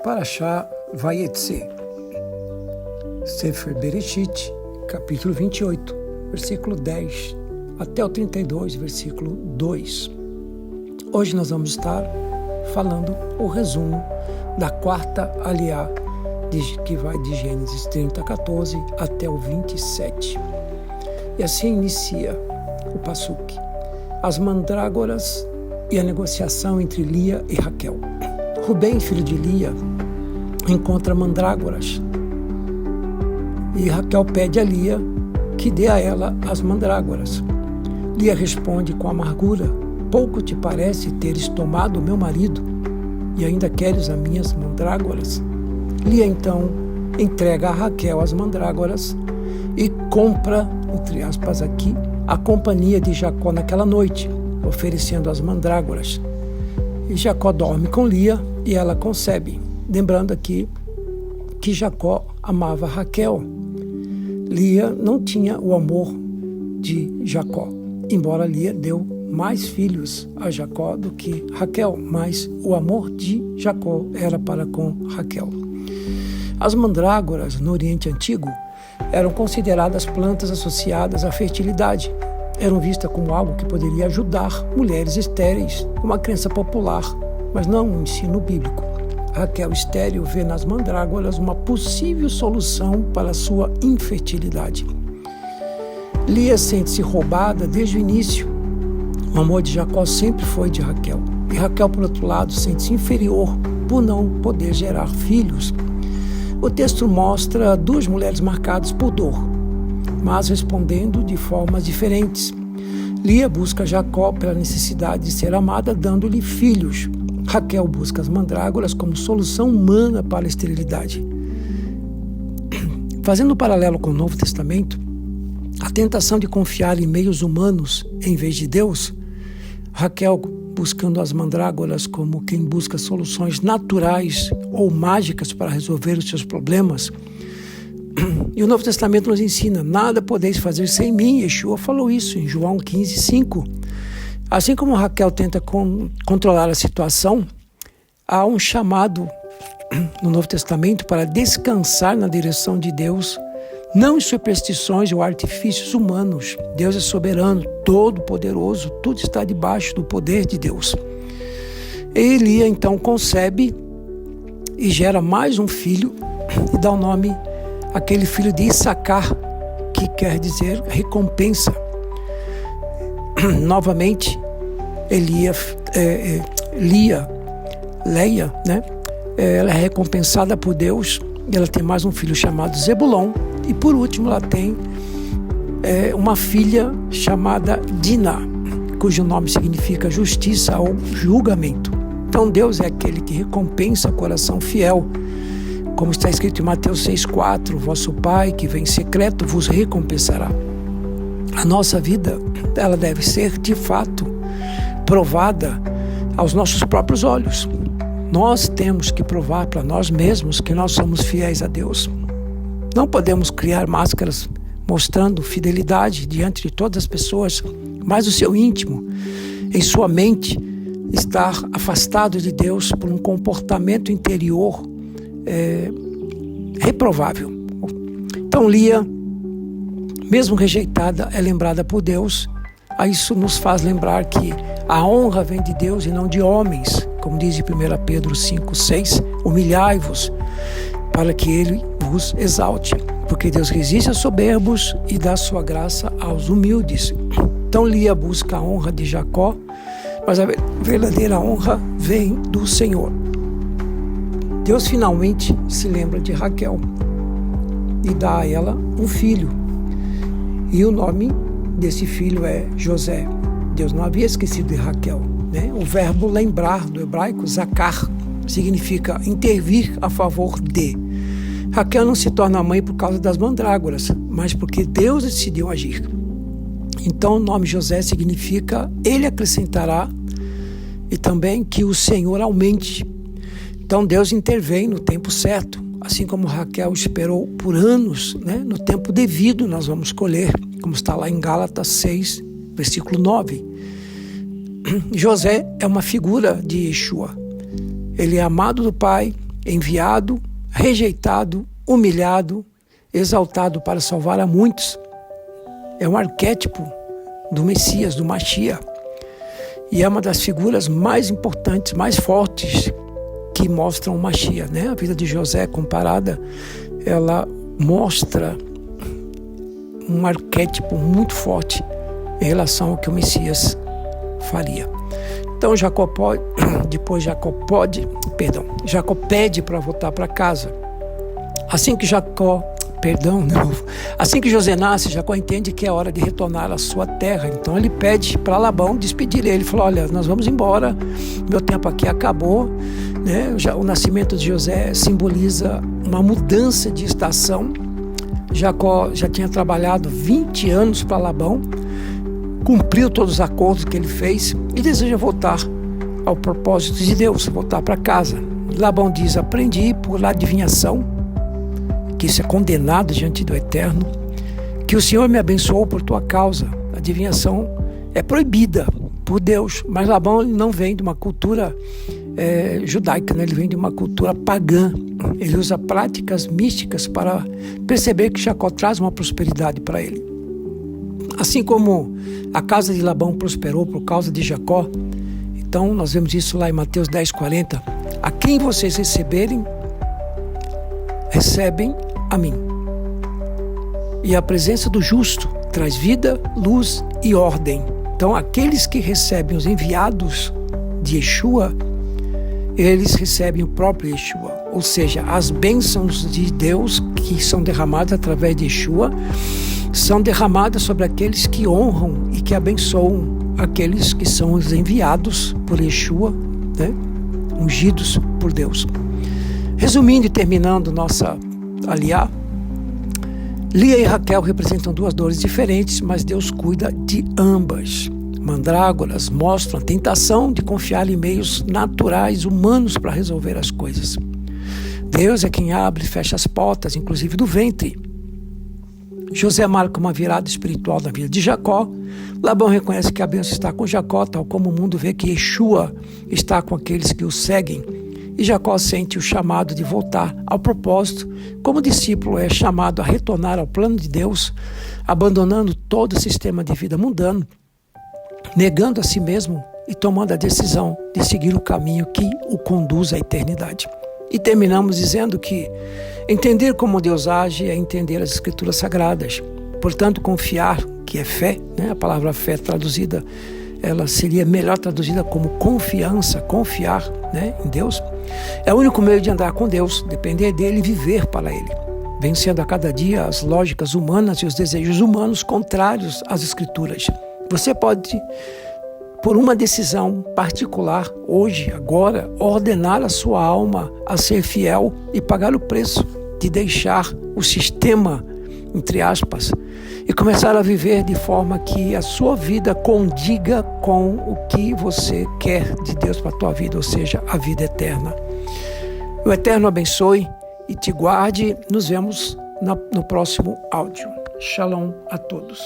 Parashá Vayetze, Sefer Bereshit, capítulo 28, versículo 10 até o 32, versículo 2. Hoje nós vamos estar falando o resumo da quarta aliá, que vai de Gênesis 30, 14 até o 27. E assim inicia o passuque: as mandrágoras e a negociação entre Lia e Raquel. Rubem, filho de Lia, encontra mandrágoras e Raquel pede a Lia que dê a ela as mandrágoras. Lia responde com amargura: pouco te parece teres tomado meu marido e ainda queres as minhas mandrágoras? Lia então entrega a Raquel as mandrágoras e compra, entre aspas aqui, a companhia de Jacó naquela noite, oferecendo as mandrágoras. E Jacó dorme com Lia e ela concebe. Lembrando aqui que Jacó amava Raquel. Lia não tinha o amor de Jacó, embora Lia deu mais filhos a Jacó do que Raquel, mas o amor de Jacó era para com Raquel. As mandrágoras no Oriente Antigo eram consideradas plantas associadas à fertilidade. Eram vistas como algo que poderia ajudar mulheres estéreis, uma crença popular, mas não um ensino bíblico. Raquel, estéril, vê nas mandrágoras uma possível solução para a sua infertilidade. Lia sente-se roubada desde o início. O amor de Jacó sempre foi de Raquel. E Raquel, por outro lado, sente-se inferior por não poder gerar filhos. O texto mostra duas mulheres marcadas por dor, mas respondendo de formas diferentes. Lia busca Jacó pela necessidade de ser amada, dando-lhe filhos. Raquel busca as mandrágoras como solução humana para a esterilidade. Fazendo um paralelo com o Novo Testamento, a tentação de confiar em meios humanos em vez de Deus, Raquel buscando as mandrágoras como quem busca soluções naturais ou mágicas para resolver os seus problemas. E o Novo Testamento nos ensina: nada podeis fazer sem mim. Yeshua falou isso em João 15, 5. Assim como Raquel tenta controlar a situação, há um chamado no Novo Testamento para descansar na direção de Deus, não em superstições ou artifícios humanos. Deus é soberano, todo-poderoso, tudo está debaixo do poder de Deus. E Lia então concebe e gera mais um filho e dá o nome àquele filho de Issacar, que quer dizer recompensa. Novamente, Leia, ela é recompensada por Deus. Ela tem mais um filho chamado Zebulon. E por último, ela tem uma filha chamada Diná, cujo nome significa justiça ou julgamento. Então Deus é aquele que recompensa o coração fiel. Como está escrito em Mateus 6,4, vosso Pai que vem em secreto vos recompensará. A nossa vida, ela deve ser de fato provada aos nossos próprios olhos. Nós temos que provar para nós mesmos que nós somos fiéis a Deus. Não podemos criar máscaras mostrando fidelidade diante de todas as pessoas, mas o seu íntimo, em sua mente, estar afastado de Deus por um comportamento interior reprovável. Então Lia, mesmo rejeitada, é lembrada por Deus. Isso nos faz lembrar que a honra vem de Deus e não de homens, como diz em 1 Pedro 5,6, humilhai-vos para que Ele vos exalte, porque Deus resiste aos soberbos e dá sua graça aos humildes. Então Lia busca a honra de Jacó, mas a verdadeira honra vem do Senhor. Deus finalmente se lembra de Raquel e dá a ela um filho. E o nome desse filho é José. Deus não havia esquecido de Raquel, né? O verbo lembrar do hebraico, zakar, significa intervir a favor de. Raquel não se torna mãe por causa das mandrágoras, mas porque Deus decidiu agir. Então o nome José significa Ele acrescentará, e também que o Senhor aumente. Então Deus intervém no tempo certo, assim como Raquel esperou por anos, né? No tempo devido nós vamos colher, como está lá em Gálatas 6, versículo 9. José é uma figura de Yeshua. Ele é amado do Pai, enviado, rejeitado, humilhado, exaltado para salvar a muitos. É um arquétipo do Messias, do Mashiach. E é uma das figuras mais importantes, mais fortes que mostram o Mashiach, né? A vida de José comparada, ela mostra um arquétipo muito forte em relação ao que o Messias faria. Então Jacó pede para voltar para casa. Assim que José nasce, Jacó entende que é hora de retornar à sua terra. Então ele pede para Labão despedir ele. Ele falou: olha, nós vamos embora, meu tempo aqui acabou, né? O nascimento de José simboliza uma mudança de estação. Jacó já tinha trabalhado 20 anos para Labão, cumpriu todos os acordos que ele fez e deseja voltar ao propósito de Deus, voltar para casa. Labão diz: aprendi por adivinhação, que isso é condenado diante do Eterno, que o Senhor me abençoou por tua causa. A adivinhação é proibida por Deus, mas Labão não vem de uma cultura judaica, né? Ele vem de uma cultura pagã. Ele usa práticas místicas para perceber que Jacó traz uma prosperidade para ele. Assim como a casa de Labão prosperou por causa de Jacó, então nós vemos isso lá em Mateus 10:40. A quem vocês receberem, recebem a mim. E a presença do justo traz vida, luz e ordem. Então aqueles que recebem os enviados de Yeshua, eles recebem o próprio Yeshua. Ou seja, as bênçãos de Deus que são derramadas através de Yeshua são derramadas sobre aqueles que honram e que abençoam aqueles que são os enviados por Yeshua, né? Ungidos por Deus. Resumindo e terminando nossa aliá, Lia e Raquel representam duas dores diferentes, mas Deus cuida de ambas. Mandrágoras mostram a tentação de confiar em meios naturais, humanos, para resolver as coisas. Deus é quem abre e fecha as portas, inclusive do ventre. José marca uma virada espiritual na vida de Jacó. Labão reconhece que a bênção está com Jacó, tal como o mundo vê que Yeshua está com aqueles que o seguem. E Jacó sente o chamado de voltar ao propósito. Como discípulo, é chamado a retornar ao plano de Deus, abandonando todo o sistema de vida mundano, negando a si mesmo e tomando a decisão de seguir o caminho que o conduz à eternidade. E terminamos dizendo que entender como Deus age é entender as Escrituras Sagradas. Portanto, confiar, que é fé, né? A palavra fé traduzida, ela seria melhor traduzida como confiança, confiar, né, em Deus. É o único meio de andar com Deus, depender dele e viver para ele, vencendo a cada dia as lógicas humanas e os desejos humanos contrários às Escrituras. Você pode, por uma decisão particular, hoje, agora, ordenar a sua alma a ser fiel e pagar o preço de deixar o sistema, entre aspas, e começar a viver de forma que a sua vida condiga com o que você quer de Deus para a tua vida, ou seja, a vida eterna. O Eterno abençoe e te guarde. Nos vemos no próximo áudio. Shalom a todos.